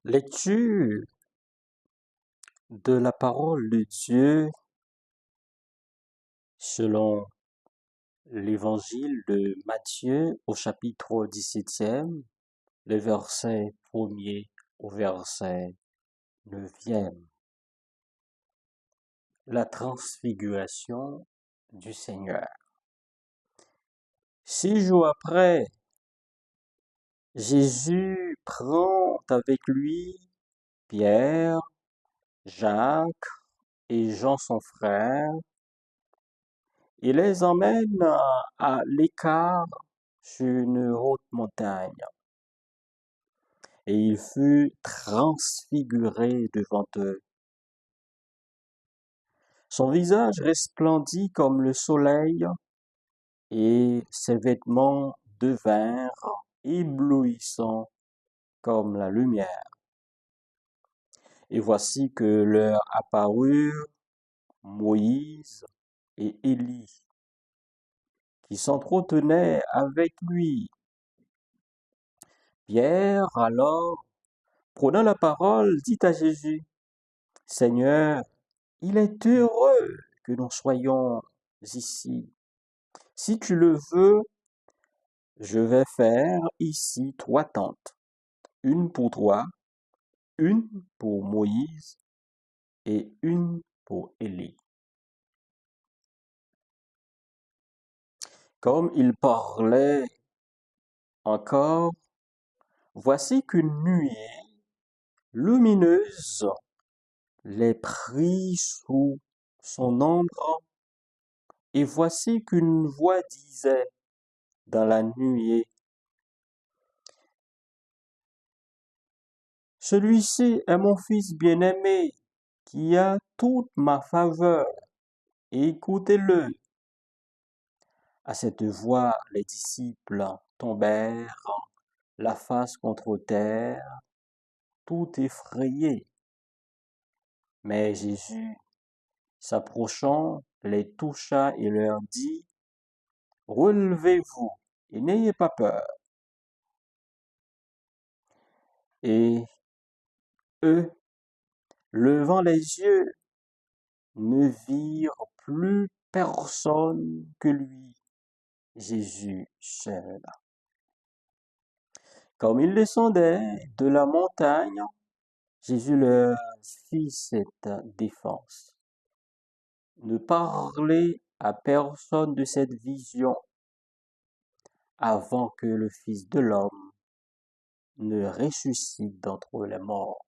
Lecture de la parole de Dieu selon l'évangile de Matthieu au chapitre 17e, le verset 1er au verset 9e. La transfiguration du Seigneur. 6 jours après, Jésus prend avec lui Pierre, Jacques et Jean son frère. Il les emmène à l'écart sur une haute montagne, et il fut transfiguré devant eux. Son visage resplendit comme le soleil, et ses vêtements devinrent éblouissants comme la lumière. Et voici que leur apparurent Moïse et Élie, qui s'entretenaient avec lui. Pierre, alors, prenant la parole, dit à Jésus, « Seigneur, il est heureux que nous soyons ici. Si tu le veux, je vais faire ici 3 tentes, une pour toi, une pour Moïse et une pour Élie. » Comme il parlait encore, voici qu'une nuée lumineuse les prit sous son ombre, et voici qu'une voix disait dans la nuée, « Celui-ci est mon fils bien-aimé, qui a toute ma faveur, écoutez-le. » À cette voix, les disciples tombèrent la face contre terre, tout effrayés. Mais Jésus, s'approchant, les toucha et leur dit, « Relevez-vous et n'ayez pas peur. » Et eux, levant les yeux, ne virent plus personne que lui, Jésus seul. Comme ils descendaient de la montagne, Jésus leur fit cette défense. Ne parlez à personne de cette vision avant que le Fils de l'homme ne ressuscite d'entre les morts.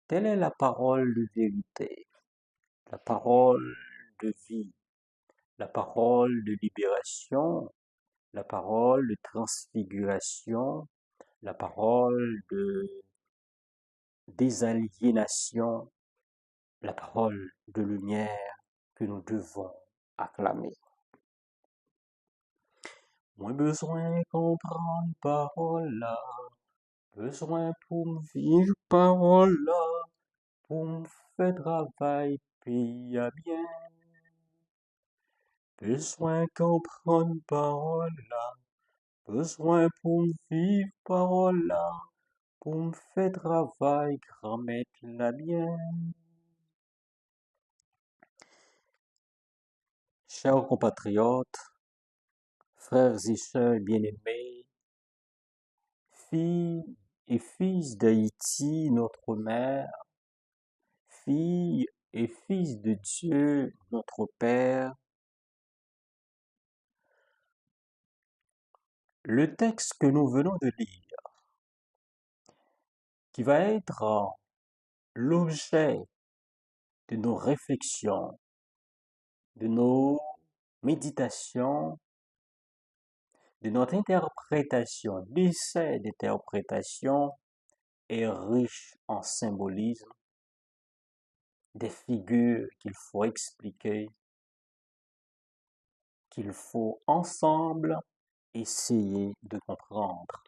Telle est la parole de vérité, la parole de vie, la parole de libération, la parole de transfiguration, la parole de désaliénation, la parole de lumière que nous devons acclamer. Moins besoin comprendre parole là, besoin pour me vivre parole là, pour me faire travail puis à bien. Besoin comprendre parole là, besoin pour me vivre parole là, pour me faire travail grand mettre la bien. Chers compatriotes, frères et sœurs bien-aimés, filles et fils d'Haïti, notre mère, filles et fils de Dieu, notre Père, le texte que nous venons de lire, qui va être l'objet de nos réflexions, de nos méditations, de notre interprétation, d'essai d'interprétation, est riche en symbolisme, des figures qu'il faut expliquer, qu'il faut ensemble essayer de comprendre.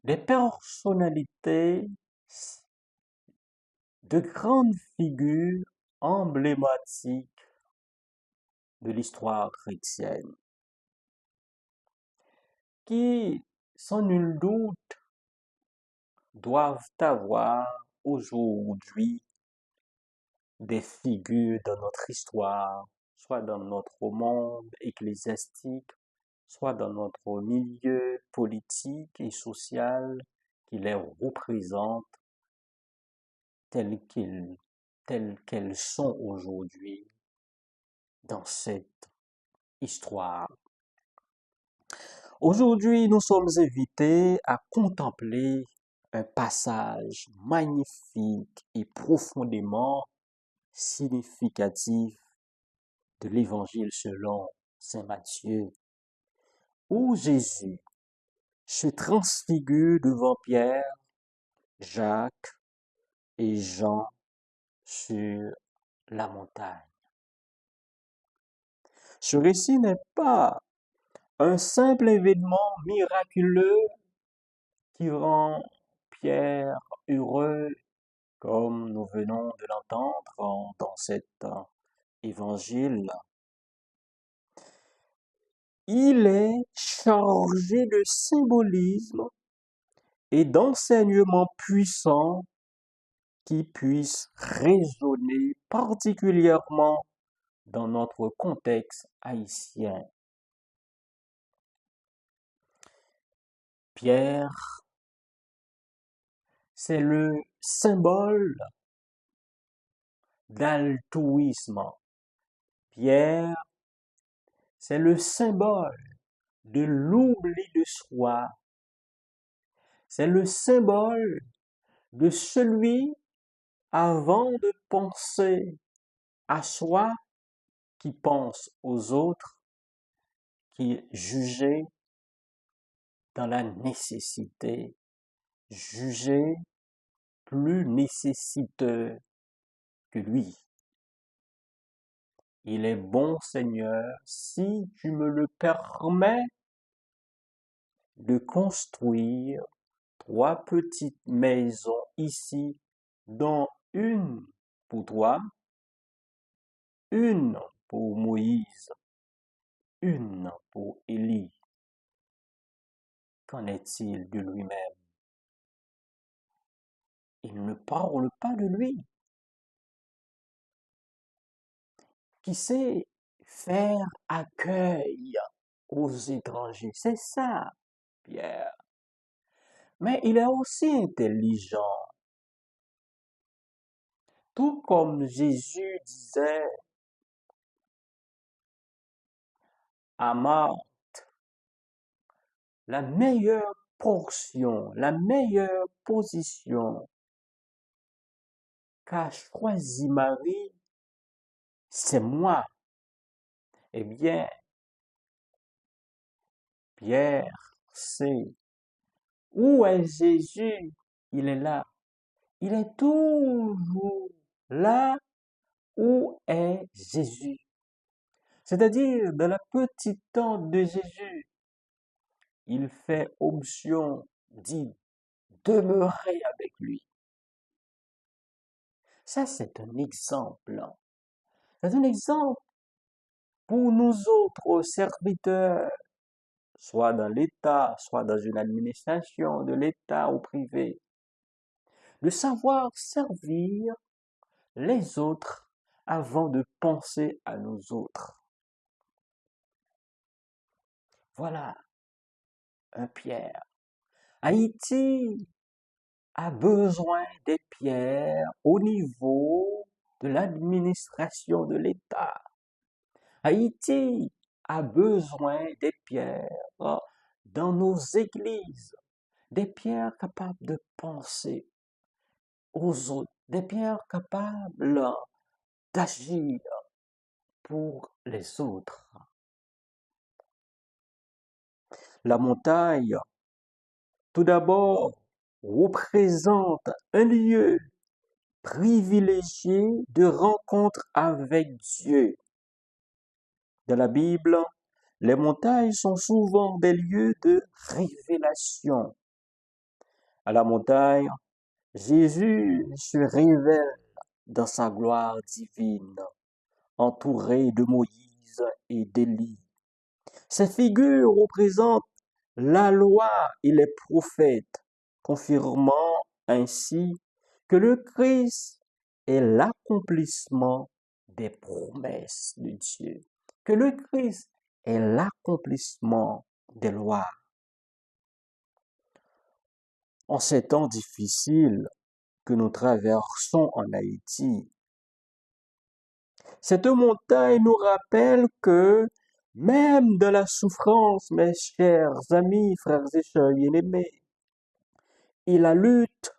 Des personnalités de grandes figures emblématiques de l'histoire chrétienne, qui, sans nul doute, doivent avoir aujourd'hui des figures dans notre histoire, soit dans notre monde ecclésiastique, soit dans notre milieu politique et social, qui les représentent telles qu'ils, telles qu'elles sont aujourd'hui dans cette histoire. Aujourd'hui, nous sommes invités à contempler un passage magnifique et profondément significatif de l'Évangile selon Saint Matthieu, où Jésus se transfigure devant Pierre, Jacques et Jean sur la montagne. Ce récit n'est pas un simple événement miraculeux qui rend Pierre heureux, comme nous venons de l'entendre dans cet évangile. Il est chargé de symbolisme et d'enseignements puissants qui puissent résonner particulièrement dans notre contexte haïtien. Pierre, c'est le symbole d'altruisme. Pierre, c'est le symbole de l'oubli de soi. C'est le symbole de celui, avant de penser à soi, qui pense aux autres, qui est jugé dans la nécessité, jugé plus nécessiteux que lui. Il est bon, Seigneur, si tu me le permets, de construire 3 petites maisons ici, dont une pour toi, une pour Moïse, une pour Élie. Qu'en est-il de lui-même? Il ne parle pas de lui. Qui sait faire accueil aux étrangers. C'est ça, Pierre. Mais il est aussi intelligent. Tout comme Jésus disait à Marthe, la meilleure portion, la meilleure position qu'a choisi Marie, c'est moi. Eh bien, Pierre sait où est Jésus. Il est là. Il est toujours là où est Jésus. C'est-à-dire, dans la petite tente de Jésus, il fait option d'y demeurer avec lui. Ça, c'est un exemple. C'est un exemple pour nous autres serviteurs, soit dans l'État, soit dans une administration de l'État ou privé, de savoir servir les autres avant de penser à nous autres. Voilà un Pierre. Haïti a besoin des pierres au niveau de l'administration de l'État. Haïti a besoin des pierres dans nos églises, des pierres capables de penser aux autres, des pierres capables d'agir pour les autres. La montagne, tout d'abord, représente un lieu privilégié de rencontre avec Dieu. Dans la Bible, les montagnes sont souvent des lieux de révélation. À la montagne, Jésus se révèle dans sa gloire divine, entouré de Moïse et d'Élie. Ces figures représentent la loi et les prophètes, confirmant ainsi que le Christ est l'accomplissement des promesses de Dieu, que le Christ est l'accomplissement des lois. En ces temps difficiles que nous traversons en Haïti, cette montagne nous rappelle que même dans la souffrance, mes chers amis, frères et sœurs bien-aimés, et la lutte,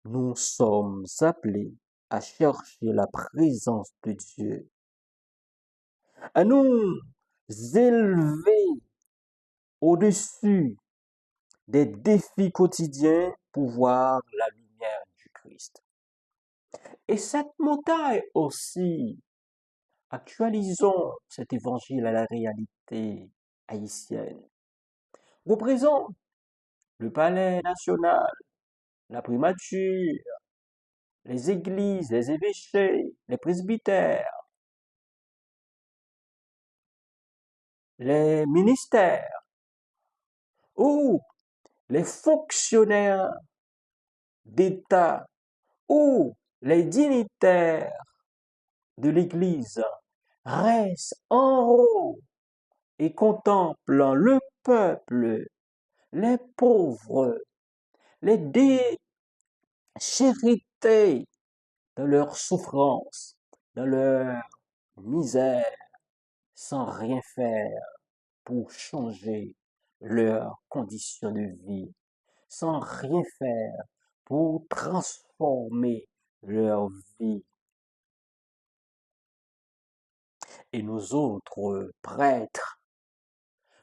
nous sommes appelés à chercher la présence de Dieu, à nous élever au-dessus des défis quotidiens pour voir la lumière du Christ. Et cette montagne aussi, actualisons cet évangile à la réalité haïtienne, représente le palais national, la primature, les églises, les évêchés, les presbytères, les ministères ou les fonctionnaires d'État ou les dignitaires de l'Église restent en haut et contemplant le peuple, les pauvres, les déshérités de leur souffrance, de leur misère, sans rien faire pour changer leurs conditions de vie, sans rien faire pour transformer leur vie. Et nous autres prêtres,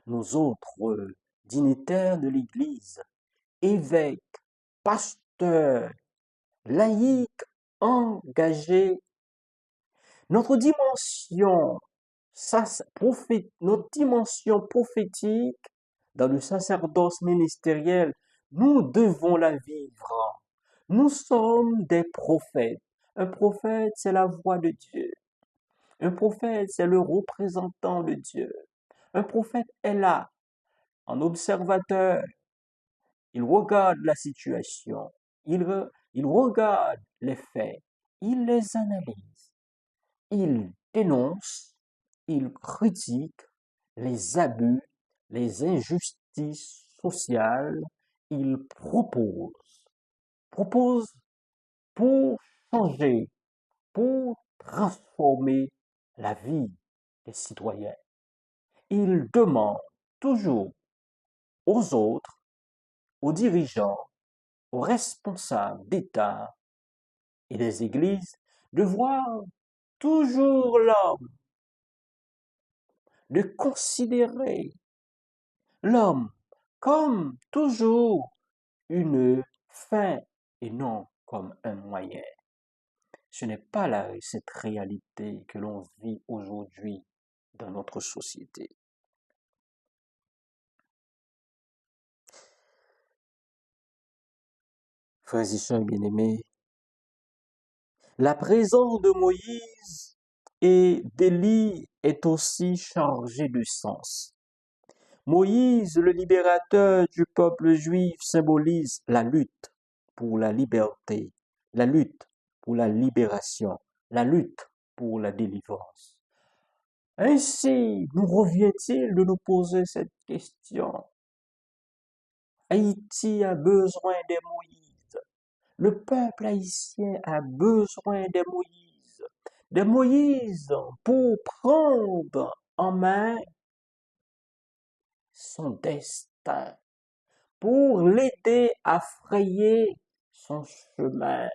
nous autres dignitaires de l'Église, évêques, pasteurs, laïcs, engagés, notre dimension, notre dimension prophétique dans le sacerdoce ministériel, nous devons la vivre. Nous sommes des prophètes. Un prophète, c'est la voix de Dieu. Un prophète, c'est le représentant de Dieu. Un prophète est là, en observateur. Il regarde la situation. Il regarde les faits. Il les analyse. Il dénonce. Il critique les abus, les injustices sociales. Il propose pour changer, pour transformer la vie des citoyens. Il demande toujours aux autres, aux dirigeants, aux responsables d'État et des églises de voir toujours l'homme, de considérer l'homme comme toujours une fin et non comme un moyen. Ce n'est pas cette réalité que l'on vit aujourd'hui dans notre société. Frères et sœurs bien-aimés, la présence de Moïse et d'Élie est aussi chargée de sens. Moïse, le libérateur du peuple juif, symbolise la lutte pour la liberté, la lutte pour la libération, la lutte pour la délivrance. Ainsi, nous revient-il de nous poser cette question. Haïti a besoin des Moïse. Le peuple haïtien a besoin des Moïse pour prendre en main son destin, pour l'aider à frayer son chemin,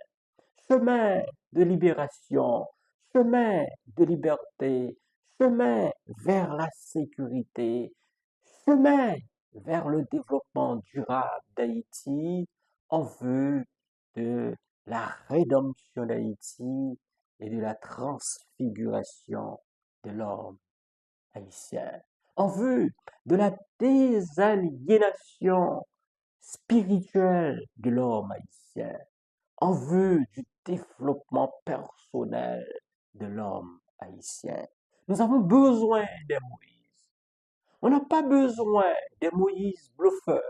chemin de libération, chemin de liberté, chemin vers la sécurité, chemin vers le développement durable d'Haïti en vue de la rédemption d'Haïti et de la transfiguration de l'homme haïtien, en vue de la désaliénation spirituelle de l'homme haïtien, en vue du développement personnel de l'homme haïtien. Nous avons besoin des Moïse. On n'a pas besoin des Moïse bluffeurs.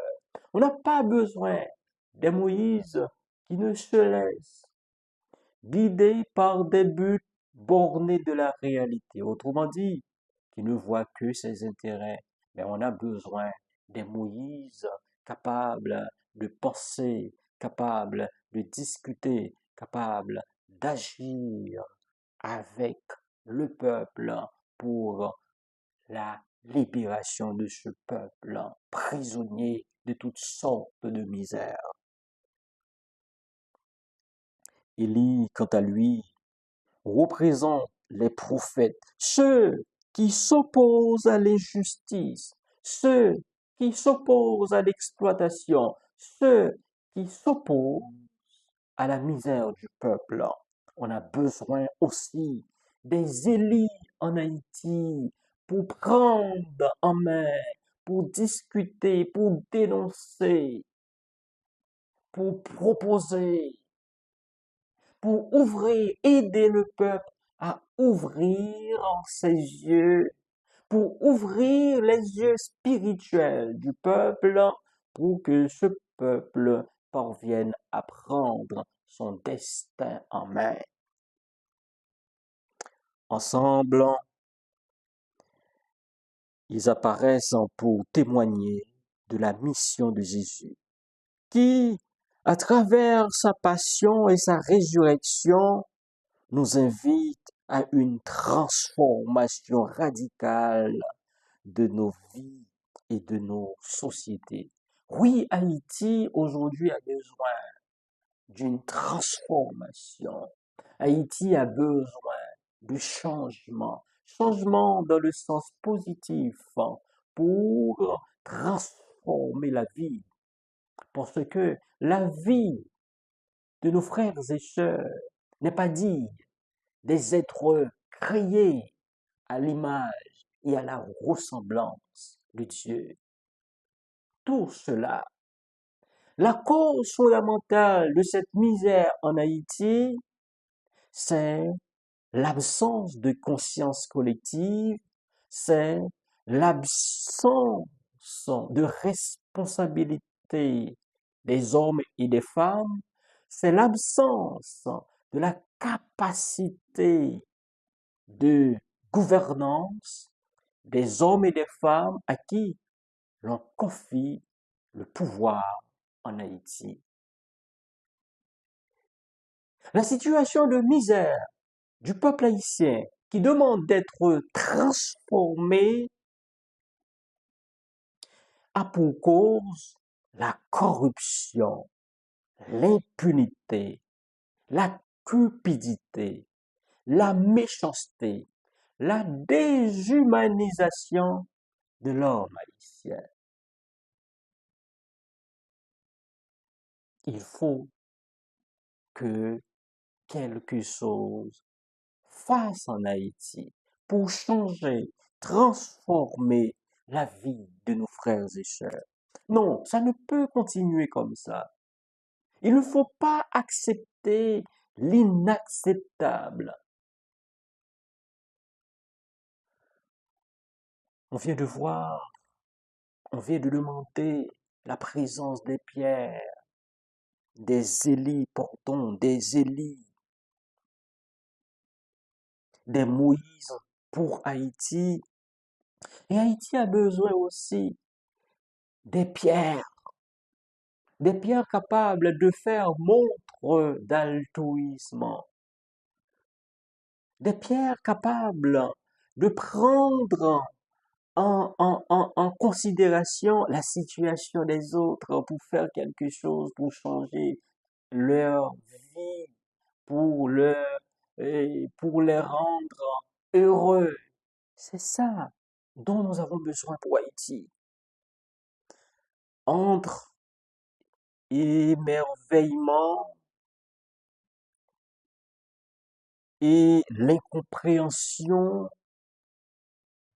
On n'a pas besoin des Moïse qui ne se laissent guider par des buts bornés de la réalité. Autrement dit, qui ne voient que ses intérêts. Mais on a besoin des Moïse capables de penser, capables de discuter, capables d'agir avec le peuple pour la libération de ce peuple prisonnier de toutes sortes de misères. Élie, quant à lui, représente les prophètes, ceux qui s'opposent à l'injustice, ceux qui s'opposent à l'exploitation, ceux qui s'opposent à la misère du peuple. On a besoin aussi des élites en Haïti pour prendre en main, pour discuter, pour dénoncer, pour proposer, pour ouvrir, aider le peuple à ouvrir ses yeux, pour ouvrir les yeux spirituels du peuple, pour que ce peuple parvienne à prendre son destin en main. Ensemble, ils apparaissent pour témoigner de la mission de Jésus, qui, à travers sa passion et sa résurrection, nous invite à une transformation radicale de nos vies et de nos sociétés. Oui, Haïti aujourd'hui a besoin d'une transformation. Haïti a besoin de changement, changement dans le sens positif pour transformer la vie. Parce que la vie de nos frères et sœurs n'est pas digne des êtres créés à l'image et à la ressemblance de Dieu. Tout cela, la cause fondamentale de cette misère en Haïti, c'est l'absence de conscience collective, c'est l'absence de responsabilité des hommes et des femmes, c'est l'absence de la capacité de gouvernance des hommes et des femmes à qui l'on confie le pouvoir en Haïti. La situation de misère du peuple haïtien qui demande d'être transformé a pour cause la corruption, l'impunité, la cupidité, la méchanceté, la déshumanisation de l'homme haïtien. Il faut que quelque chose fasse en Haïti pour changer, transformer la vie de nos frères et sœurs. Non, ça ne peut continuer comme ça. Il ne faut pas accepter l'inacceptable. On vient de voir, on vient de demander la présence des pierres, des Élie, pardon, des Élie, des Moïse pour Haïti. Et Haïti a besoin aussi des pierres capables de faire montre d'altruisme, des pierres capables de prendre en considération la situation des autres pour faire quelque chose, pour changer leur vie, pour leur, pour les rendre heureux. C'est ça dont nous avons besoin pour Haïti. Entre émerveillement et l'incompréhension,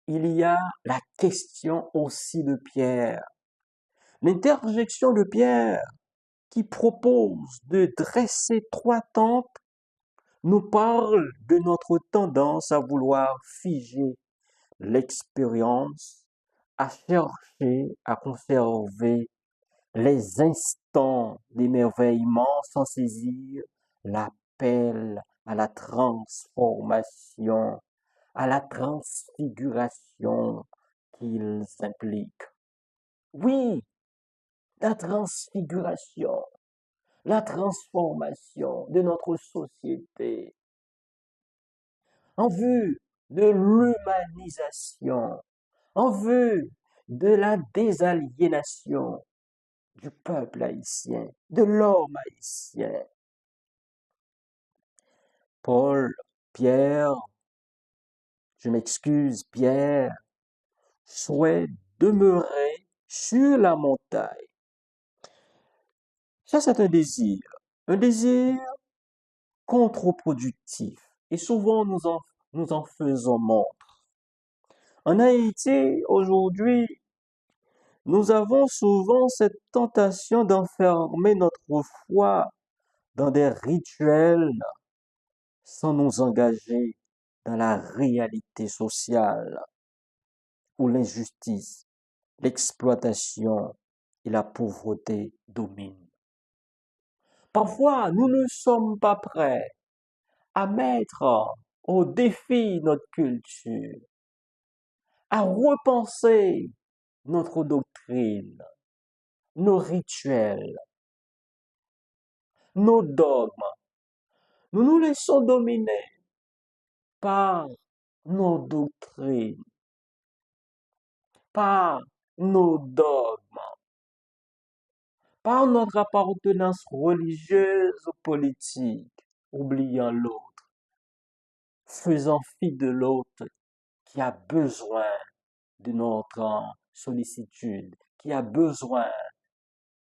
il y a la question aussi de Pierre. L'interjection de Pierre qui propose de dresser trois tentes nous parle de notre tendance à vouloir figer l'expérience, à chercher à conserver les instants d'émerveillement sans saisir l'appel à la transformation, à la transfiguration qu'ils impliquent. Oui, la transfiguration, la transformation de notre société en vue de l'humanisation, en vue de la désaliénation du peuple haïtien, de l'homme haïtien. Paul, Pierre, je m'excuse, Pierre, souhaite demeurer sur la montagne. Ça, c'est un désir contre-productif. Et souvent, nous en faisons montre. En Haïti, aujourd'hui, nous avons souvent cette tentation d'enfermer notre foi dans des rituels sans nous engager dans la réalité sociale où l'injustice, l'exploitation et la pauvreté dominent. Parfois, nous ne sommes pas prêts à mettre au défi notre culture, à repenser notre doctrine, nos rituels, nos dogmes. Nous nous laissons dominer par nos doctrines, par nos dogmes, par notre appartenance religieuse ou politique, oubliant l'autre, faisant fi de l'autre qui a besoin de notre sollicitude, qui a besoin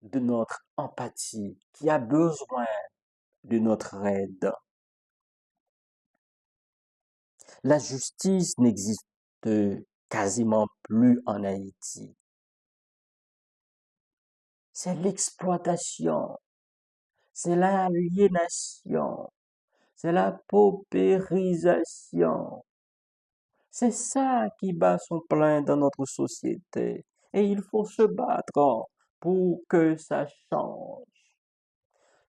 de notre empathie, qui a besoin de notre aide. La justice n'existe quasiment plus en Haïti. C'est l'exploitation, c'est l'aliénation, c'est la paupérisation. C'est ça qui bat son plein dans notre société. Et il faut se battre pour que ça change.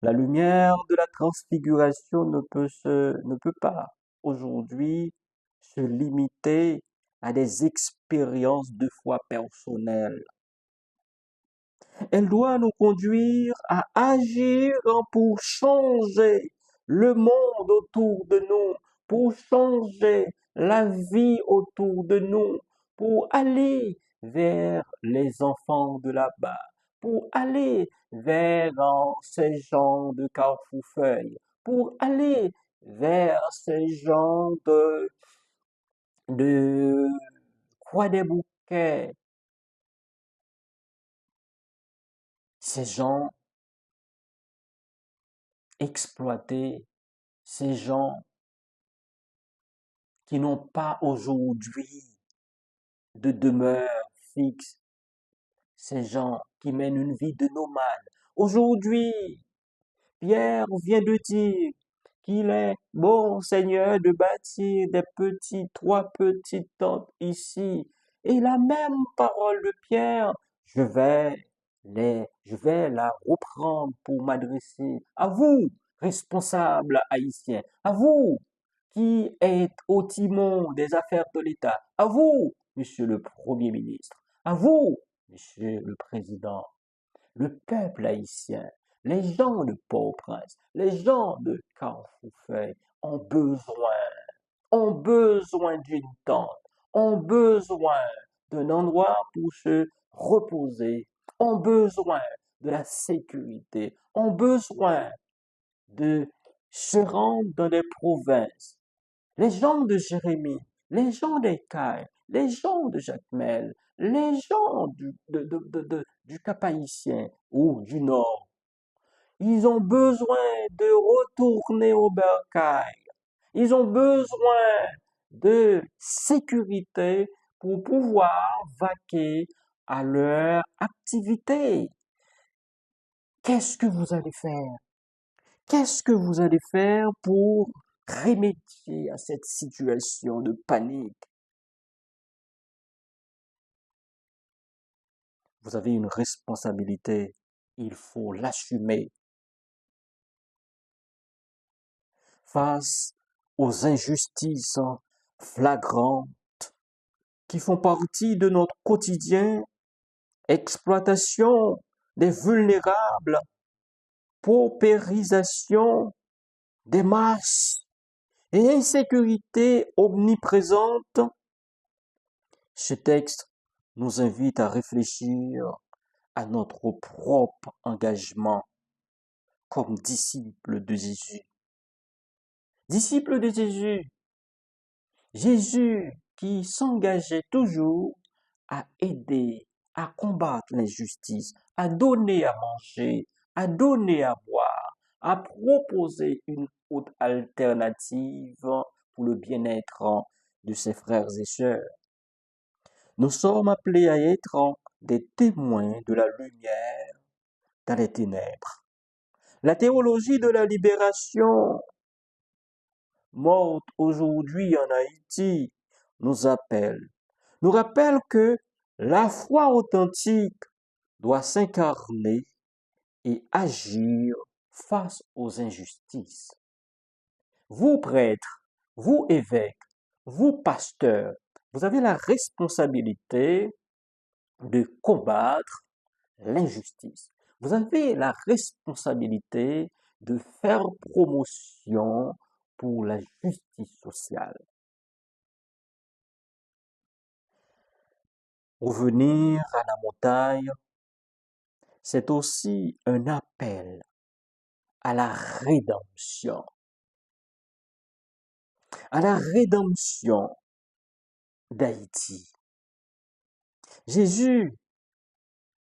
La lumière de la transfiguration ne peut pas aujourd'hui se limiter à des expériences de foi personnelles. Elle doit nous conduire à agir pour changer le monde autour de nous, pour changer la vie autour de nous, pour aller vers les enfants de là-bas, pour aller vers ces gens de Carrefour-Feuille, pour aller vers ces gens de Croix des Bouquets, ces gens exploités, ces gens qui n'ont pas aujourd'hui de demeure fixe, ces gens qui mènent une vie de nomade. Aujourd'hui, Pierre vient de dire qu'il est bon Seigneur de bâtir trois petites tentes ici. Et la même parole de Pierre, je vais la reprendre pour m'adresser à vous, responsables haïtiens, à vous qui êtes au timon des affaires de l'État, à vous, Monsieur le Premier ministre, à vous, Monsieur le Président, le peuple haïtien, les gens de Port-au-Prince, les gens de Carrefour-Feuille ont besoin d'une tente, ont besoin d'un endroit pour se reposer, ont besoin de la sécurité, ont besoin de se rendre dans des provinces. Les gens de Jérémie, les gens d'Écaille, les gens de Jacmel, les gens du Cap-Haïtien ou du Nord, ils ont besoin de retourner au bercail. Ils ont besoin de sécurité pour pouvoir vaquer à leur activité. Qu'est-ce que vous allez faire? Qu'est-ce que vous allez faire pour remédier à cette situation de panique? Vous avez une responsabilité il faut l'assumer face aux injustices flagrantes qui font partie de notre quotidien, exploitation des vulnérables, paupérisation des masses et insécurité omniprésente. Ce texte nous invite à réfléchir à notre propre engagement comme disciples de Jésus. Disciples de Jésus, Jésus qui s'engageait toujours à aider, à combattre l'injustice, à donner à manger, à donner à boire, à proposer une autre alternative pour le bien-être de ses frères et sœurs. Nous sommes appelés à être des témoins de la lumière dans les ténèbres. La théologie de la libération, morte aujourd'hui en Haïti, nous rappelle que la foi authentique doit s'incarner et agir face aux injustices. Vous prêtres, vous évêques, vous pasteurs, vous avez la responsabilité de combattre l'injustice. Vous avez la responsabilité de faire promotion pour la justice sociale. Revenir à la montagne, c'est aussi un appel à la rédemption d'Haïti. Jésus,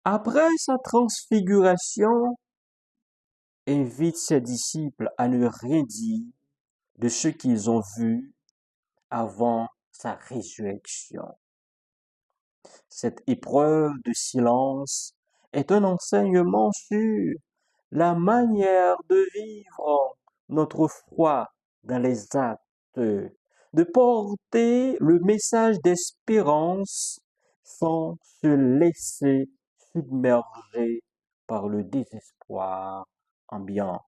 après sa transfiguration, invite ses disciples à ne rien dire de ce qu'ils ont vu avant sa résurrection. Cette épreuve de silence est un enseignement sur la manière de vivre notre foi dans les actes, de porter le message d'espérance sans se laisser submerger par le désespoir ambiant.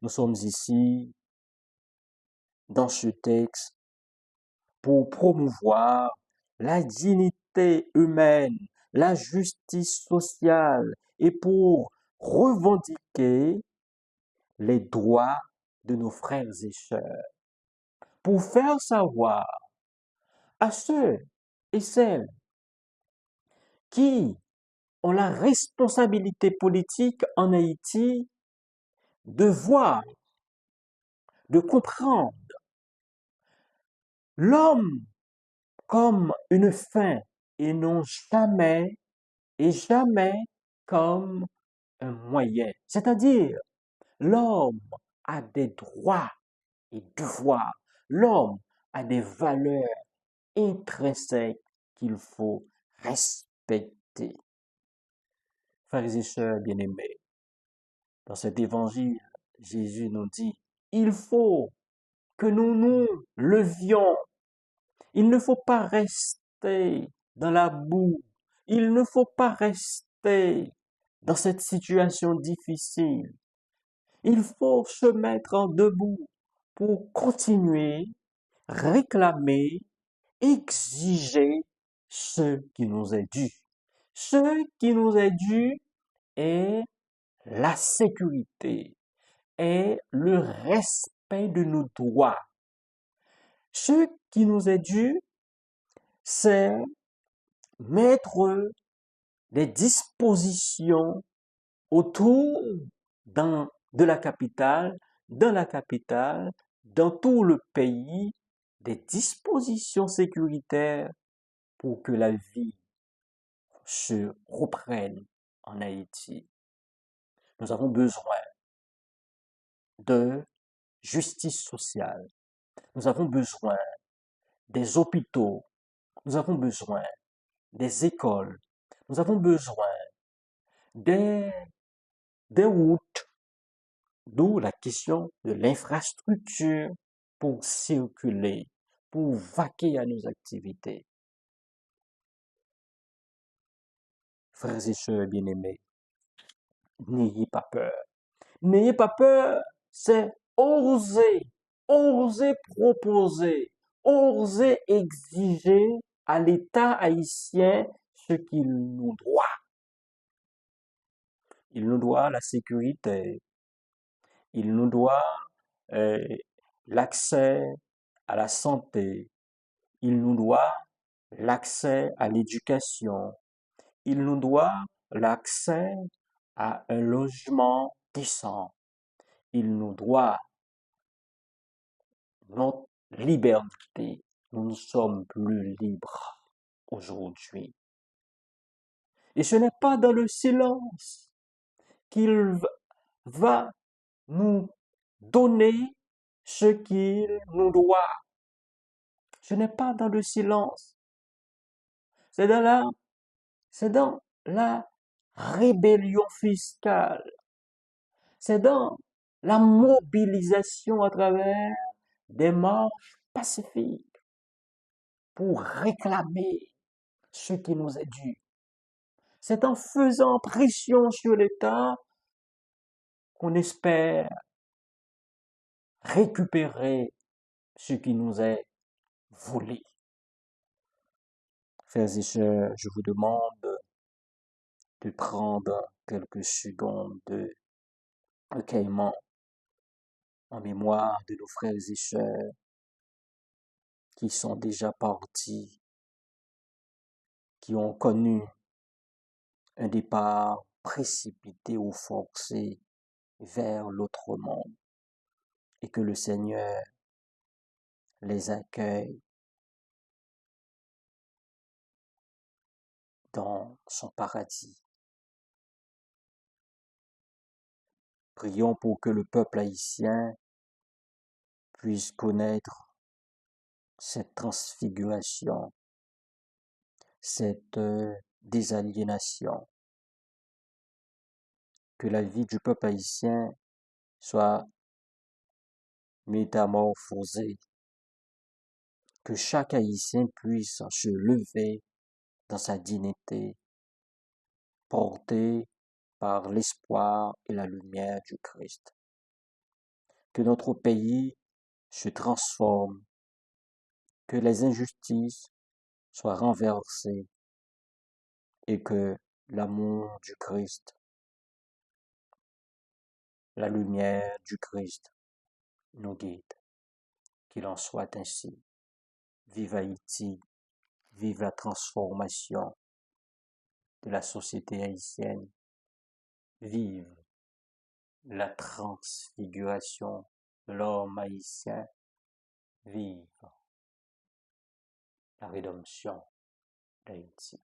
Nous sommes ici, dans ce texte, pour promouvoir la dignité humaine, la justice sociale et pour revendiquer les droits de nos frères et sœurs, pour faire savoir à ceux et celles qui ont la responsabilité politique en Haïti de voir, de comprendre l'homme comme une fin et non jamais et jamais comme un moyen. C'est-à-dire, l'homme a des droits et devoirs. L'homme a des valeurs intrinsèques qu'il faut respecter. Frères et sœurs bien-aimés, dans cet évangile, Jésus nous dit, il faut que nous nous levions. Il ne faut pas rester dans la boue. Il ne faut pas rester dans cette situation difficile. Il faut se mettre en debout pour continuer, réclamer, exiger ce qui nous est dû. Ce qui nous est dû est la sécurité, est le respect de nos droits. Ce qui nous est dû, c'est mettre des dispositions autour de la capitale, dans la capitale, dans tout le pays, des dispositions sécuritaires pour que la vie se reprenne en Haïti. Nous avons besoin de justice sociale. Nous avons besoin des hôpitaux. Nous avons besoin des écoles. Nous avons besoin des, des routes, d'où la question de l'infrastructure pour circuler, pour vaquer à nos activités. Frères et sœurs bien-aimés, n'ayez pas peur. N'ayez pas peur, c'est oser proposer, oser exiger à l'État haïtien ce qu'il nous doit. Il nous doit la sécurité, il nous doit euh, l'accès à la santé, il nous doit l'accès à l'éducation, il nous doit l'accès à un logement décent, il nous doit notre liberté. Nous ne sommes plus libres aujourd'hui. Et ce n'est pas dans le silence qu'il va nous donner ce qu'il nous doit. Ce n'est pas dans le silence. C'est dans la rébellion fiscale. C'est dans la mobilisation à travers des marches pacifiques pour réclamer ce qui nous est dû. C'est en faisant pression sur l'État qu'on espère récupérer ce qui nous est volé. Frères et sœurs, je vous demande de prendre quelques secondes de recueillement en mémoire de nos frères et sœurs qui sont déjà partis, qui ont connu un départ précipité ou forcé vers l'autre monde, et que le Seigneur les accueille dans son paradis. Prions pour que le peuple haïtien puisse connaître cette transfiguration, cette désaliénation, que la vie du peuple haïtien soit métamorphosée, que chaque Haïtien puisse se lever dans sa dignité, porté par l'espoir et la lumière du Christ. Que notre pays se transforme, que les injustices soient renversées et que l'amour du Christ, la lumière du Christ nous guide. Qu'il en soit ainsi. Vive Haïti, vive la transformation de la société haïtienne, vive la transfiguration de l'homme haïtien, vive la rédemption d'Haïti.